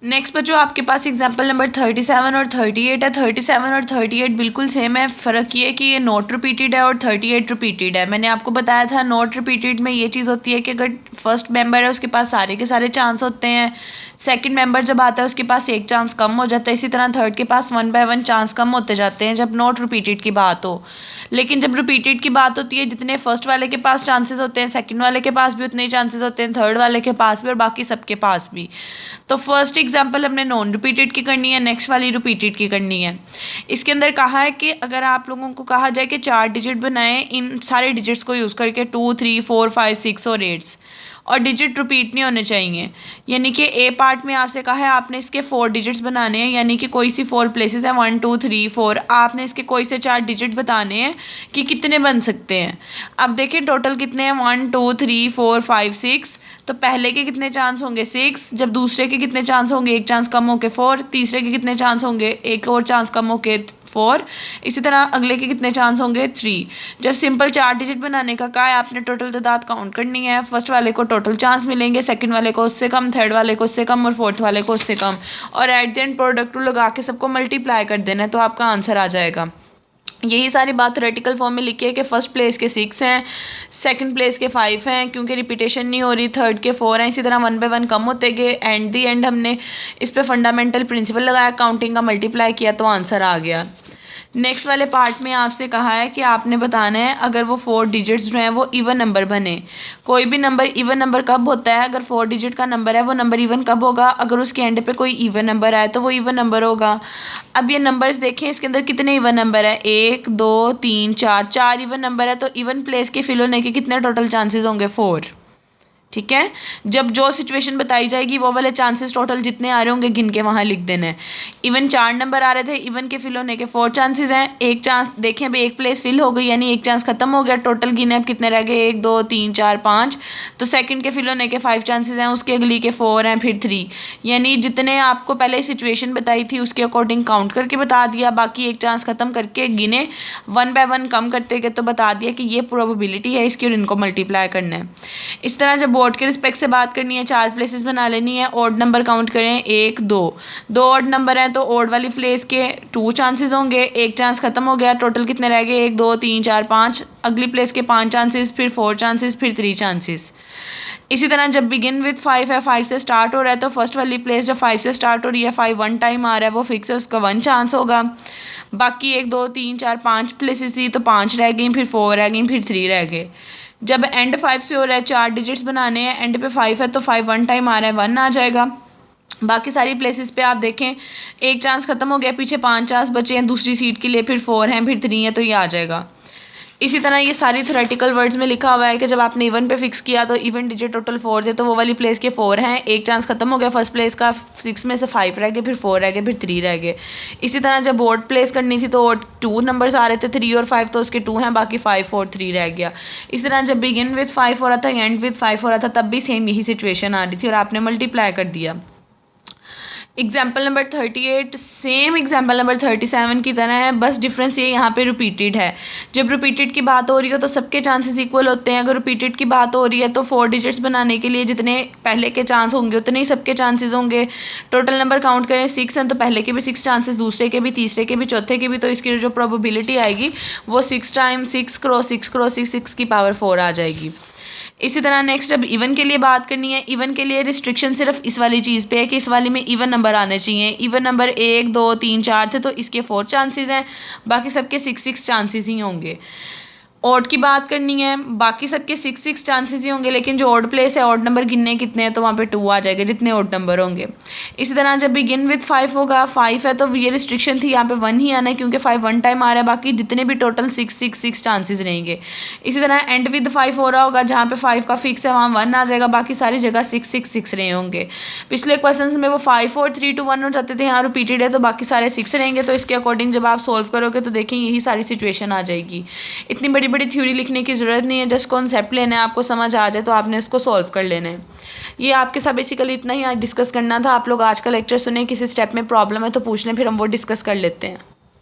Next बच्चों आपके पास example number 37 और 38 है। 37 और 38 बिल्कुल सेम है, फ़र्क ये है कि ये नॉट रिपीटेड है और 38 रिपीटेड है। मैंने आपको बताया था नॉट रिपीटेड में ये चीज़ होती है कि अगर फर्स्ट मेंबर है उसके पास सारे के सारे चांस होते हैं, सेकंड मेंबर जब आता है उसके पास एक चांस कम हो जाता है, इसी तरह थर्ड के पास 1 बाय 1 चांस कम होते जाते हैं जब नॉट रिपीटेड की बात हो। लेकिन जब रिपीटेड की बात होती है, जितने फर्स्ट वाले के पास चांसेस होते हैं सेकंड वाले के पास भी उतने ही चांसेस होते हैं, थर्ड वाले के पास भी और बाकी सबके पास भी। तो फर्स्ट एग्जांपल हमने नॉन रिपीटेड की करनी है, नेक्स्ट वाली रिपीटेड की करनी है। इसके अंदर कहा है कि अगर आप लोगों को कहा जाए कि 4 डिजिट बनाएं इन सारे डिजिट्स को यूज़ करके 2, 3, 4, 5, 6 और 8 और डिजिट रिपीट नहीं होने चाहिए। यानी कि ए पार्ट में आपसे कहा है आपने इसके 4 डिजिट्स बनाने हैं, यानी कि कोई सी 4 प्लेसेस हैं 1, 2, 3, 4, आपने इसके कोई से 4 डिजिट बताने हैं कि कितने बन सकते हैं। अब देखिए टोटल कितने हैं 1, 2, 3, 4, 5, 6। तो पहले के कितने चांस होंगे 6, जब दूसरे के कितने चांस होंगे एक चांस कम होके 4, तीसरे के कितने चांस होंगे एक और चांस कम होके 4, इसी तरह अगले के कितने चांस होंगे 3। जब सिंपल 4 डिजिट बनाने का कहा है आपने टोटल तादाद काउंट करनी है। फर्स्ट वाले को टोटल चांस मिलेंगे, सेकंड वाले को उससे कम, थर्ड वाले को उससे कम और फोर्थ वाले को उससे कम, और एट द एंड प्रोडक्ट लगा के सबको मल्टीप्लाई कर देना है तो आपका आंसर आ जाएगा। यही सारी बात थ्योरेटिकल फॉर्म में लिखी है कि फर्स्ट प्लेस के 6 हैं, सेकंड प्लेस के 5 हैं क्योंकि रिपीटेशन नहीं हो रही, थर्ड के 4 हैं, इसी तरह 1 बाय 1 कम होते गए। एंड दी एंड हमने इस पे फंडामेंटल प्रिंसिपल लगाया, काउंटिंग का मल्टीप्लाई किया तो आंसर आ गया। नेक्स्ट वाले पार्ट में आपसे कहा है कि आपने बताना है अगर वो 4 डिजिट्स जो हैं वो इवन नंबर बने। कोई भी नंबर इवन नंबर कब होता है, अगर 4 डिजिट का नंबर है वो नंबर इवन कब होगा, अगर उसके एंड पे कोई इवन नंबर आए तो वो इवन नंबर होगा। अब ये नंबर्स देखें इसके अंदर कितने इवन नंबर है 1, 2, 3, 4 इवन नंबर है, तो इवन प्लेस के फिल होने के कितने टोटल चांसेस होंगे 4। ठीक है, जब जो सिचुएशन बताई जाएगी वो वाले चांसेस टोटल जितने आ रहे होंगे गिन के वहाँ लिख देना है। इवन 4 नंबर आ रहे थे, इवन के फिल होने के 4 चांसेस हैं, एक चांस देखें अभी एक प्लेस फिल हो गई यानी एक चांस खत्म हो गया, टोटल गिने अब कितने रह गए 1, 2, 3, 4, 5। तो सेकंड के फिल होने के 5 चांसेस हैं, उसके अगली के 4 हैं, फिर 3, यानी जितने आपको पहले सिचुएशन बताई थी उसके अकॉर्डिंग काउंट करके बता दिया, बाकी एक चांस खत्म करके गिने 1 बाय 1 कम करते गए तो बता दिया कि ये प्रोबेबिलिटी है इसकी और इनको मल्टीप्लाई करना है। इस तरह जब बोर्ड के रिस्पेक्ट से बात करनी है 4 प्लेसेस बना लेनी है, ऑड नंबर काउंट करें 1, 2 ऑड नंबर हैं तो ऑड वाली प्लेस के 2 चांसेस होंगे, एक चांस खत्म हो गया, टोटल कितने रह गए 1, 2, 3, 4, 5, अगली प्लेस के 5 चांसेस, फिर 4 चांसेस, फिर 3 चांसेस। इसी तरह जब बिगिन विद 5 है, 5 से स्टार्ट हो रहा है तो फर्स्ट वाली प्लेस जब 5 से स्टार्ट हो रही है 5 1 टाइम आ रहा है वो फिक्स है, उसका 1 चांस होगा। बाकी 1, 2, 3, 4, 5 प्लेसेस थी तो 5 रह गई, फिर 4 रह गई, फिर 3 रह गए। जब एंड 5 से हो रहा है 4 डिजिट्स बनाने हैं, एंड पे 5 है तो 5 1 टाइम आ रहा है 1 आ जाएगा। बाकी सारी प्लेसेस पे आप देखें एक चांस खत्म हो गया, पीछे 5 चांस बचे हैं दूसरी सीट के लिए, फिर 4 हैं, फिर 3 है तो ये आ जाएगा। इसी तरह ये सारी थ्योरेटिकल वर्ड्स में लिखा हुआ है कि जब आपने इवन पे फिक्स किया तो इवन डिजिट टोटल 4 थे तो वो वाली प्लेस के 4 हैं, एक चांस खत्म हो गया फर्स्ट प्लेस का, 6 में से 5 रह गए, फिर 4 रह गए, फिर 3 रह गए। इसी तरह जब बोर्ड प्लेस करनी थी तो 2 नंबर्स आ रहे थे 3 और 5 तो उसके 2 हैं, बाकी 5, 4, 3 रह गया। इस तरह जब बिगिन विद 5 हो रहा था एंड विद 5 हो रहा था तब भी सेम यही सिचुएशन आ रही थी और आपने मल्टीप्लाई कर दिया। Example number 38 same example number 37 की तरह है, बस डिफरेंस ये यहाँ पे रिपीटेड है। जब रिपीटेड की बात हो रही हो तो सबके चांसेस इक्वल होते हैं, अगर रिपीटेड की बात हो रही है तो 4 डिजिट्स बनाने के लिए जितने पहले के चांस होंगे उतने ही सबके चांसेस होंगे। टोटल नंबर काउंट करें 6 हैं तो पहले के भी 6 चांसेस, दूसरे के भी, तीसरे के भी, चौथे के भी, तो इसकी जो प्रोबेबिलिटी आएगी वो 6 टाइम्स 6 क्रॉस 6 क्रॉस 6 6 की पावर 4 आ जाएगी। इसी तरह नेक्स्ट अब इवन के लिए बात करनी है। इवन के लिए रिस्ट्रिक्शन सिर्फ इस वाली चीज़ पे है कि इस वाली में इवन नंबर आने चाहिए। इवन नंबर 1, 2, 3, 4 थे तो इसके 4 चांसेस हैं, बाकी सबके 6 चांसेस ही होंगे। ऑड की बात करनी है, बाकी सबके 6 चांसेस ही होंगे, लेकिन जो ऑड प्लेस है ऑड नंबर गिनने कितने हैं तो वहाँ पे 2 आ जाएगा जितने ऑड नंबर होंगे। इसी तरह जब बिगिन विद 5 होगा, 5 है तो ये रिस्ट्रिक्शन थी यहाँ पे 1 ही आना है क्योंकि 5 1 टाइम आ रहा है, बाकी जितने भी टोटल 6 चांसेस रहेंगे। इसी तरह एंड विद 5 हो रहा होगा, जहाँ पे 5 का फिक्स है वहाँ 1 आ जाएगा, बाकी सारी जगह 6 रहे होंगे। पिछले क्वेश्चन में वो 5 और 3 to 1 हो जाते थे, यहाँ रिपीटेड है तो बाकी सारे 6 रहेंगे, तो इसके अकॉर्डिंग जब आप सोल्व करोगे तो देखें यही सारी सिचुएशन आ जाएगी। इतनी बड़ी बड़ी थ्योरी लिखने की ज़रूरत नहीं है, जस्ट कॉन्सेप्ट लेना है, आपको समझ आ जाए तो आपने इसको सॉल्व कर लेना है। ये आपके साथ बेसिकली इतना ही आज डिस्कस करना था। आप लोग आज का लेक्चर सुने, किसी स्टेप में प्रॉब्लम है तो पूछ लें, फिर हम वो डिस्कस कर लेते हैं।